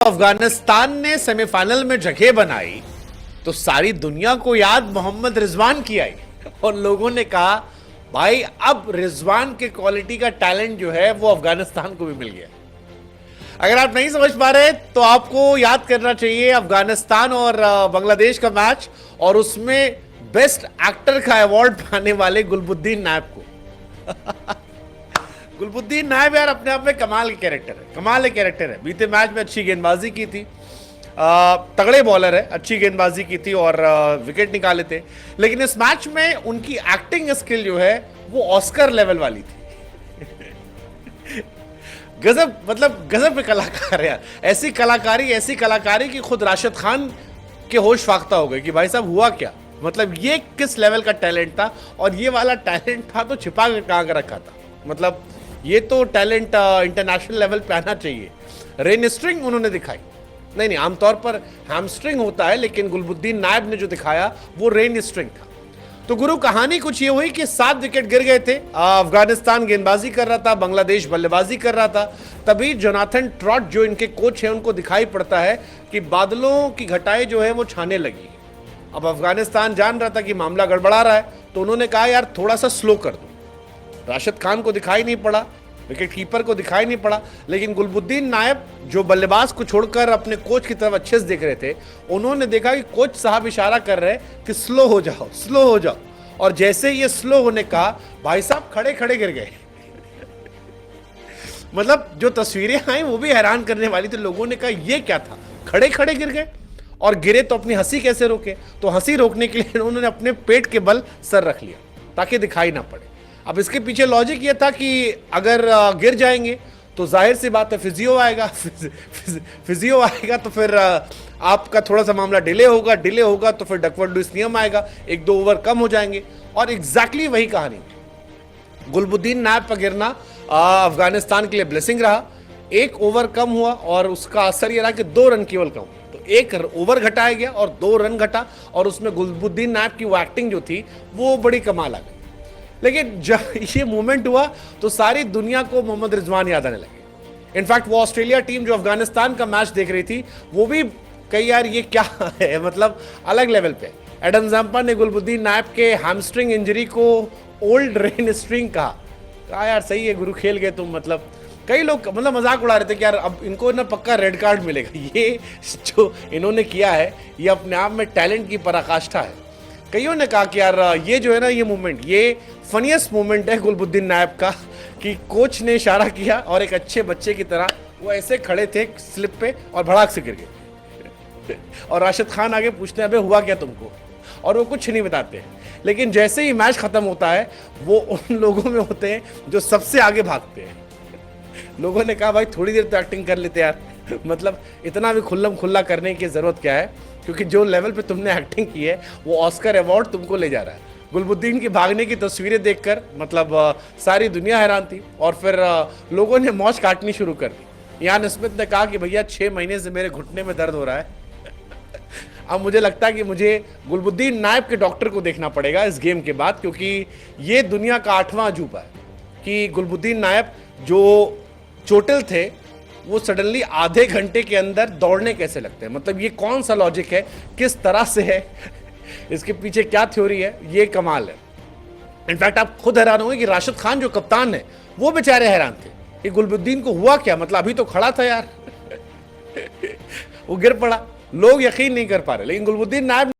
अफगानिस्तान ने सेमीफाइनल में जगह बनाई तो सारी दुनिया को याद मोहम्मद रिजवान की आई और लोगों ने कहा भाई अब रिजवान के क्वालिटी का टैलेंट जो है वो अफगानिस्तान को भी मिल गया। अगर आप नहीं समझ पा रहे तो आपको याद करना चाहिए अफगानिस्तान और बांग्लादेश का मैच और उसमें बेस्ट एक्टर का अवार्ड पाने वाले गुलबुद्दीन नायब को। गुलबुद्दीन नायब यार अपने आप में कमाल के कैरेक्टर है, कमाल के कैरेक्टर है। बीते मैच में अच्छी गेंदबाजी की थी, तगड़े बॉलर है, अच्छी गेंदबाजी की थी और विकेट निकाले थे। लेकिन इस मैच में उनकी एक्टिंग स्किल जो है वो ऑस्कर लेवल वाली थी। गजब, मतलब गजब के कलाकार है यार। ऐसी कलाकारी कि खुद राशिद खान के होश फाख्ता हो गए कि भाई साहब हुआ क्या, मतलब ये किस लेवल का टैलेंट था। और ये वाला टैलेंट था तो छिपा कर कहां कर रखा था, मतलब ये तो टैलेंट इंटरनेशनल लेवल पे आना चाहिए। रेन स्ट्रिंग उन्होंने दिखाई, नहीं आमतौर पर हैमस्ट्रिंग होता है, लेकिन गुलबुद्दीन नायब ने जो दिखाया वो रेन स्ट्रिंग था। तो गुरु कहानी कुछ ये हुई कि 7 विकेट गिर गए थे। अफगानिस्तान गेंदबाजी कर रहा था, बांग्लादेश बल्लेबाजी कर रहा था। तभी जोनाथन ट्रॉट जो इनके कोच हैं उनको दिखाई पड़ता है कि बादलों की घटाएं जो है वो छाने लगी। अब अफगानिस्तान जान रहा था कि मामला गड़बड़ा रहा है, तो उन्होंने कहा यार थोड़ा सा स्लो कर दो। राशिद खान को दिखाई नहीं पड़ा, विकेट कीपर को दिखाई नहीं पड़ा, लेकिन गुलबुद्दीन नायब जो बल्लेबाज को छोड़कर अपने कोच की तरफ अच्छे से देख रहे थे, उन्होंने देखा कि कोच साहब इशारा कर रहे हैं कि स्लो हो जाओ, स्लो हो जाओ। और जैसे ये स्लो होने का, भाई साहब खड़े खड़े गिर गए। मतलब जो तस्वीरें आई वो भी हैरान करने वाली थी। लोगों ने कहा ये क्या था, खड़े खड़े गिर गए। और गिरे तो अपनी हंसी कैसे रोके, तो हंसी रोकने के लिए उन्होंने अपने पेट के बल सर रख लिया ताकि दिखाई ना पड़े। अब इसके पीछे लॉजिक ये था कि अगर गिर जाएंगे तो जाहिर सी बात है फिजियो आएगा, फिजियो आएगा तो फिर आपका थोड़ा सा मामला डिले होगा तो फिर डकवर्थ लुईस नियम आएगा, 1-2 ओवर कम हो जाएंगे। और एग्जैक्टली वही कहानी, गुलबुद्दीन नायब पर गिरना अफगानिस्तान के लिए ब्लेसिंग रहा। 1 ओवर कम हुआ और उसका असर यह रहा कि 2 रन केवल कम, तो 1 ओवर घटाया गया और 2 रन घटा। और उसमें गुलबुद्दीन नायब की वो एक्टिंग जो थी वो बड़ी कमाल आ गई। लेकिन जब ये मूवमेंट हुआ तो सारी दुनिया को मोहम्मद रिजवान याद आने लगे। इनफैक्ट वो ऑस्ट्रेलिया टीम जो अफगानिस्तान का मैच देख रही थी वो भी कई यार ये क्या है, मतलब अलग लेवल पे। एडम जम्पा ने गुलबुद्दीन नायब के हैमस्ट्रिंग इंजरी को ओल्ड रेन स्ट्रिंग कहा यार सही है गुरु, खेल गए तुम। मतलब कई लोग मतलब मजाक उड़ा रहे थे कि यार अब इनको ना पक्का रेड कार्ड मिलेगा। ये जो इन्होंने किया है ये अपने आप में टैलेंट की पराकाष्ठा है। कईयों ने कहा कि यार ये जो है ना ये मूवमेंट, ये फनीएस्ट मूवमेंट है गुलबुद्दीन नायब का कि कोच ने इशारा किया और एक अच्छे बच्चे की तरह वो ऐसे खड़े थे स्लिप पे और भड़ाक से गिर गए। और राशिद खान आगे पूछते हैं अबे हुआ क्या तुमको, और वो कुछ नहीं बताते हैं। लेकिन जैसे ही मैच खत्म होता है वो उन लोगों में होते हैं जो सबसे आगे भागते हैं। लोगों ने कहा भाई थोड़ी देर तो एक्टिंग कर लेते यार, मतलब इतना भी खुल्लम खुल्ला करने की जरूरत क्या है, क्योंकि जो लेवल पे तुमने एक्टिंग की है वो ऑस्कर अवार्ड तुमको ले जा रहा है। गुलबुद्दीन की भागने की तस्वीरें देखकर मतलब सारी दुनिया हैरान थी और फिर लोगों ने मौज काटनी शुरू कर दी। यान स्मिथ ने कहा कि भैया 6 महीने से मेरे घुटने में दर्द हो रहा है। अब मुझे लगता है कि मुझे गुलबुद्दीन नायब के डॉक्टर को देखना पड़ेगा इस गेम के बाद, क्योंकि ये दुनिया का 8वां अजूबा है कि गुलबुद्दीन नायब जो चोटिल थे वो सडनली आधे घंटे के अंदर दौड़ने कैसे लगते हैं। मतलब ये कौन सा लॉजिक है, किस तरह से है, इसके पीछे क्या थ्योरी है, ये कमाल है। इनफैक्ट आप खुद हैरान होंगे कि राशिद खान जो कप्तान है वो बेचारे हैरान थे कि गुलबुद्दीन को हुआ क्या, मतलब अभी तो खड़ा था यार। वो गिर पड़ा, लोग यकीन नहीं कर पा रहे। लेकिन गुलबुद्दीन नायब